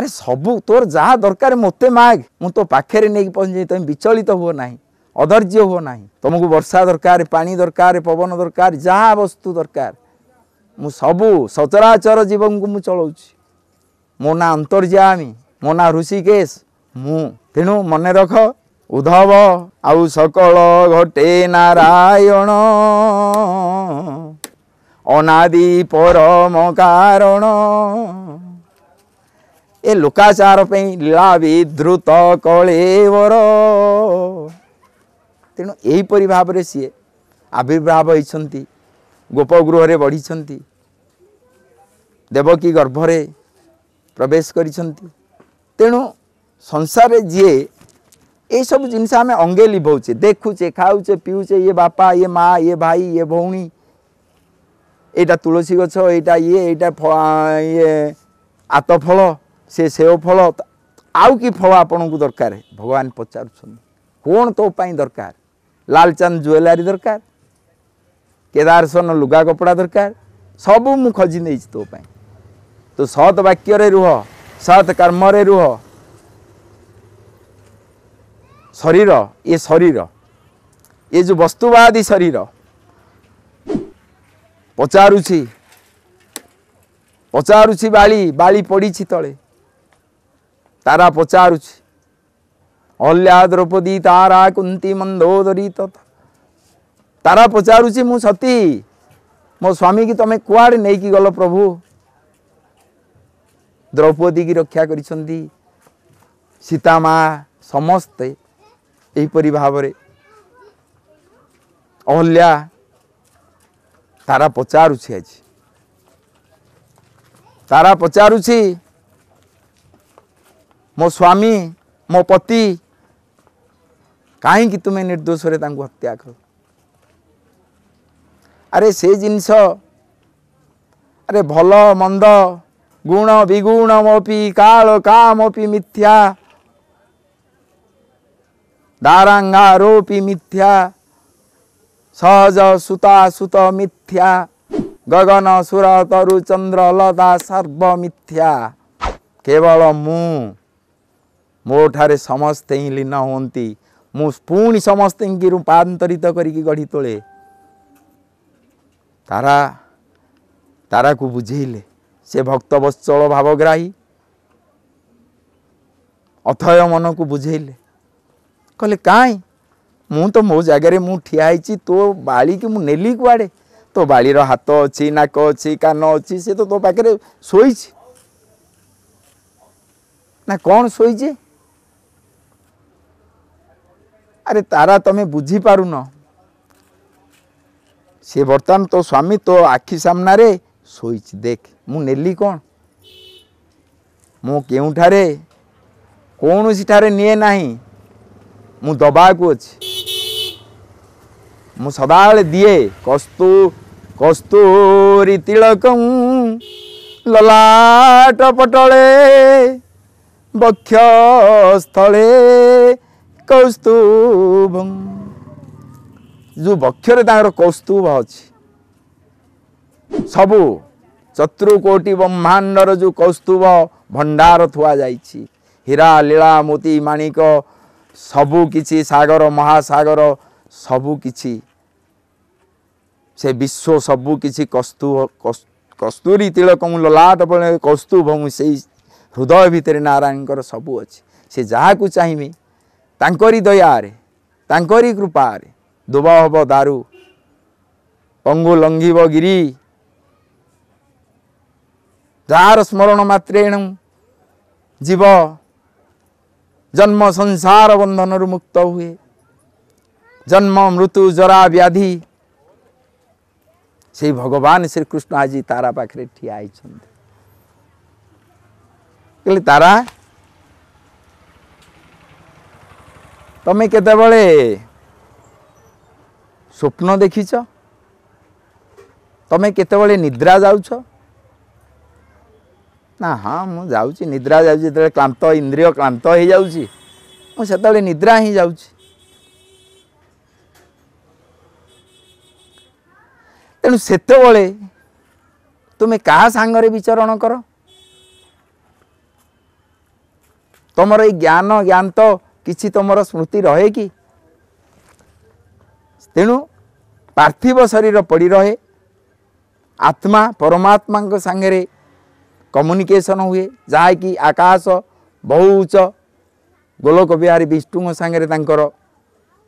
अरे सबू तोर जहाँ दरकार मते माग मु तो पाखे नहीं पहुँचे तुम विचलित हुआ ना अधर्य हुआ ना तुमको वर्षा दरकार पानी दरकार पवन दरकार जहाँ वस्तु दरकार मु सबू सचराचर जीवन को मु चलाऊँगी मो ना अंतर्यामी मो ना ऋषिकेश मु तेणु मन रख उद्धव आउ सकल घटे नारायण अनादि परम कारण ए लोकाचार पे लीला विद्रुत कलेवर तेणु यहीपरि भाव में सी आविर्भाव होती गोपगृह बढ़ी देवकी गर्भरे प्रवेश करिसंती तेणु संसार जीए ये सब जिनस आम अंगे लिभौचे देखुचे खाऊचे पीऊचे ये बापा ये माँ ये भाई ये भौणी एटा तुलसी गछ एटा ये आत फल से सेव फल आउ कि फल आपण को दरकार भगवान पचारुछन कौन तो पाई दरकार लालचांद ज्वेलरी दरकार केदारसन लुगा कपड़ा दरकार सबू मु खोजी नहीं तो पाई तो सत वाक्य रुह सत कर्म रुह शरीर ये जो वस्तुवादी शरीर पचारुछि बाली बाली पड़ी तले तारा पचारुछि अहल्या द्रौपदी तारा कुंती मंदोदरी तारा पचारुछि मु सती मो स्वामी की तमे कुआड़े नहीं कि गल प्रभु द्रौपदी की रक्षा करिसंती सीता माँ समस्ते एहीपरि भाव रे अहल्या तारा पचारुछि आज तारा पचारुछि मो स्वामी मो पति कहीं तुम्हें निर्दोष रे तांको हत्या कर अरे से जिनस अरे भल मंद गुण विगुणमपि काल कामपि मिथ्या दारांगारोपि मिथ्या सहज सुता सुत मिथ्या गगन सुर तरु चंद्र लता सर्व मिथ्या केवल मोठारे समस्ते ही लीन होती मु पुणी समस्त की रूपांतरित करिकी गढ़ी तोले तारा तारा को बुझेले से भक्त वत्सल भावग्राही अथय मन को बुझेले कहले काई मु तो मो जगह मु ठिया होइछि तो बाली की मु नेली कुआड़े तो बाली रो हाथ अच्छी नाक अच्छी कान अच्छी से तो पाखे शोइछि ना कौन शोइछि अरे तारा तमे बुझी पारु न से बर्तमान तो स्वामी तो आखि सामना रे शोइछि देख मु नेली कौन मु केउठारे कौन सिठारे निए नाही मु दबा को अछि मु सदाले दिए कस्तूरी तिलकं ललाट पटले बक्ष स्थले कौस्तुभं जो बक्षरे तांकर कौस्तुभ अछि सबु चतुर्कोटि ब्रह्मांडर जो कौस्तुभ भंडार थुआ जाइछि हीरा लीला मोती माणिक सबु किछि सागर महासागर सबु किछि से विश्व सबु किछि कस्तूरी तिलकं ललाट पटले कौस्तुभं से हृदय भितर नारायण सबु अछि से जहाँ को चाहिए तांकरी दयारे तांकरी कृपारे दुब हब दारु पंगु लंघिब गिरी जार स्मरण मात्रेण जीव जन्म संसार बंधन मुक्त हुए जन्म मृत्यु जरा व्याधि से भगवान श्री कृष्ण आज तारा पाखे ठिया होइछन्ति तारा तमे केतेबेले स्वप्न देखिछ तमे केतेबेले निद्रा जाउछ ना हाँ मु जाउची निद्रा जाउची जेतेबेले क्लांत इंद्रिय क्लांत हो जाउची मु सेतेबेले निद्रा ही जाउची तेणु सेतेबेले तुमे कहा सांगरे विचरण कर तुमर ये ज्ञान ज्ञान तो किसी तुमर स्मृति रहे कि तेणु पार्थिव शरीर पड़ी रहे आत्मा परमात्मा सांगे कम्युनिकेशन हुए जहाँ कि आकाश बहु उच्च गोलोक बिहारी विष्णु सांगे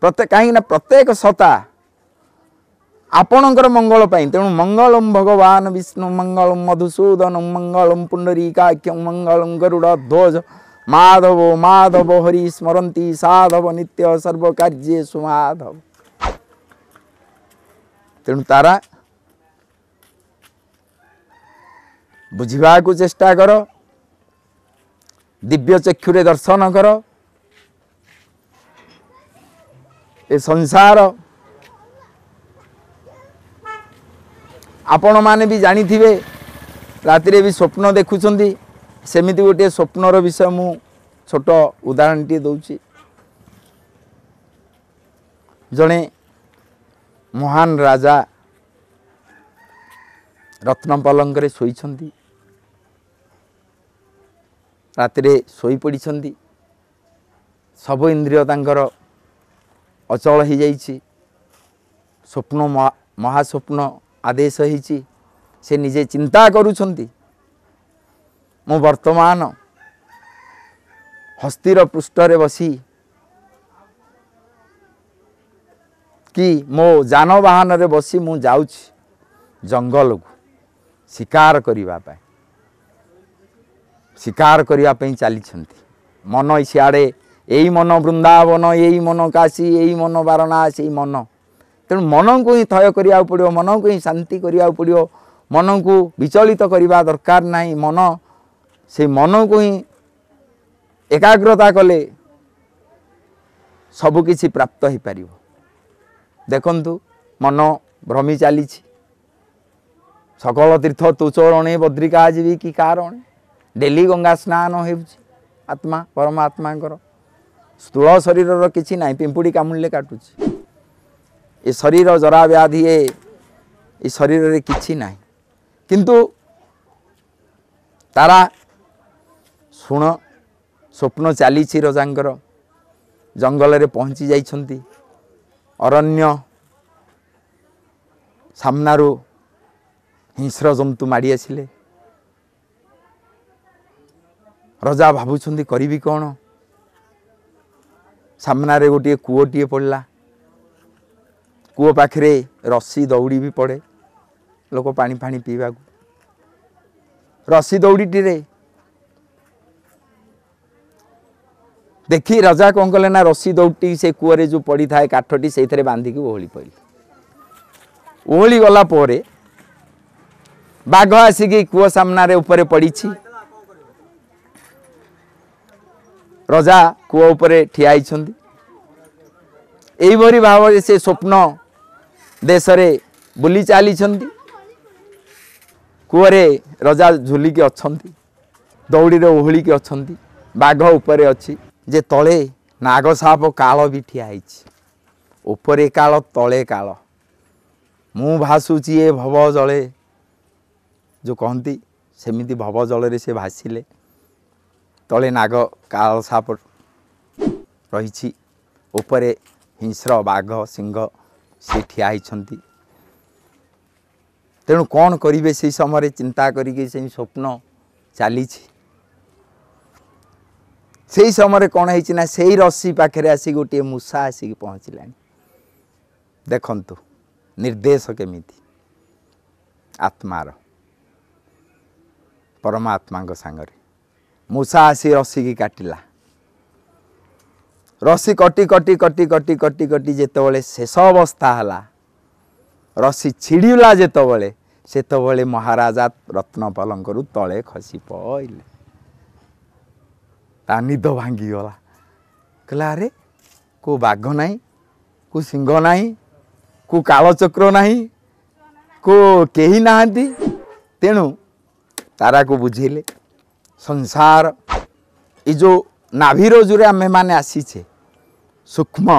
प्रत्येक कहीं प्रत्येक सत्ता आपणकर मंगल तेणु मंगलम भगवान विष्णु मंगलम मधुसूदन मंगलम पुंडरीकाख्यम मंगलम गरुड़ ध्वज माधव माधव हरि स्मरंती साधव नित्य सर्व कार्य सुमाधव। तेणु तारा बुझा को चेष्टा कर दिव्य चक्षुरे दर्शन कर ए संसार आपण माने भी जानी थिबे रातिरे भी स्वप्न देखुछंती सेमिति गोटे स्वप्नर विषय मु छोट उदाहरण टी दउची। जणे महान राजा रत्न पलंकरे शोइछंती रातिरे शोई पड़िछंती सब इंद्रिय तांकर अचल हो जाइछि स्वप्न महास्वप्न आदेश होइछि से निजे चिंता करुछंती मु वर्तमान हस्तीर पृष्ठरे बसी कि मो जानवाहन रे बसी मु जाउछि जंगल को शिकार करिया पई चली मन सियाड़े यही मन वृंदावन यही मन काशी यही मन वाराणसी यही मन तेणु मन को ही थय करिया पड़ियो मन को ही शांति करिया पड़ियो मन को विचलित करवा दरकार नहीं मन से मन को ही एकाग्रता कले सबकिछि प्राप्त हो पार। देखंतु मन भ्रमी चली सकल तीर्थ तु चरणे बद्रिका जीवी कि कारण डेली गंगा स्नान हो आत्मा परमात्मा स्थूल शरीर किसी ना पिंपुड़ी कामुड़े काटुची ए शरीर जरा व्याधि ए शरीर रे किछि ना किंतु तारा शुण स्वप्न चली रजांकर जंगल रे पहुंची जाइछंती अरण्य सामनारू हिंस्र जंतु माड़ी आसिले रजा भावुछंती करिबी कौन सामना गोटे कूओटीए पड़ला कूओ पाखरे रस्सी दौड़ी भी पड़े लोक पानी फाणी पीवा रस्सी दौड़ीटी रे देखी राजा कौन कले ना रस्सी दौड़ी से कूअरे जो पड़ी थाए काठटी से बांधिक ओहली पड़े ओहली गला परे बाघ आसिकी कूओ सामना ऊपर पड़ी रजा कूओ उपरे ठिया एइभरी भाव से स्वप्न देश रे बुली चली कूअरे रजा झुलिकी अच्छी दौड़ी ओहलिकी अच्छी बाघ उपरे अच्छी जे तले नाग साप काल भी ठिया उपरे काल तले काल मु भासुची ए भव जले जो कहती सेमिति भव जल से भासिले तले नाग काल साप रही उपरे हिंस्र बाघ सिंह से ठिया होती तेणु कौन करेंगे से समय चिंता करिके से स्वप्न चली से समय कौन है से रस्सी पाखे आसी गोटे मूषा आसिक पहुँचला देखंतु निर्देश केमिति आत्मार परमात्मा सांगरे मूषा आसी रस्सी की काटिला रस्सी कटी कटी कटी कटी कटी कटी जेतबले शेष अवस्था हला रस्सी छिड़ीला जेतबले सेतबले महाराजा रत्न पलंकरू तले खसी पइले ता निद भांगी गला कहला अरे को बाघ नहीं को सिंह नहीं को कालचक्र नहीं को केही नाहंती तेणु तारा को बुझेले संसार ये जो नाभीर जो आमे माने आसीछे सूक्ष्म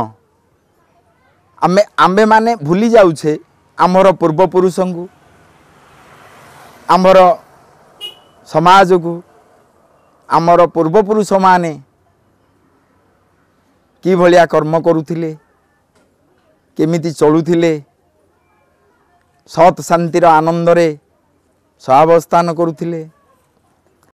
आमे माने भूली जाउछे आमर पूर्वपुरुष को आमर समाज को आमर पूर्वपुरुष माने कि भलिया कर्म करुथिले केमिति चलुथिले सत शांतिर आनंद रे सहावस्थान करुथिले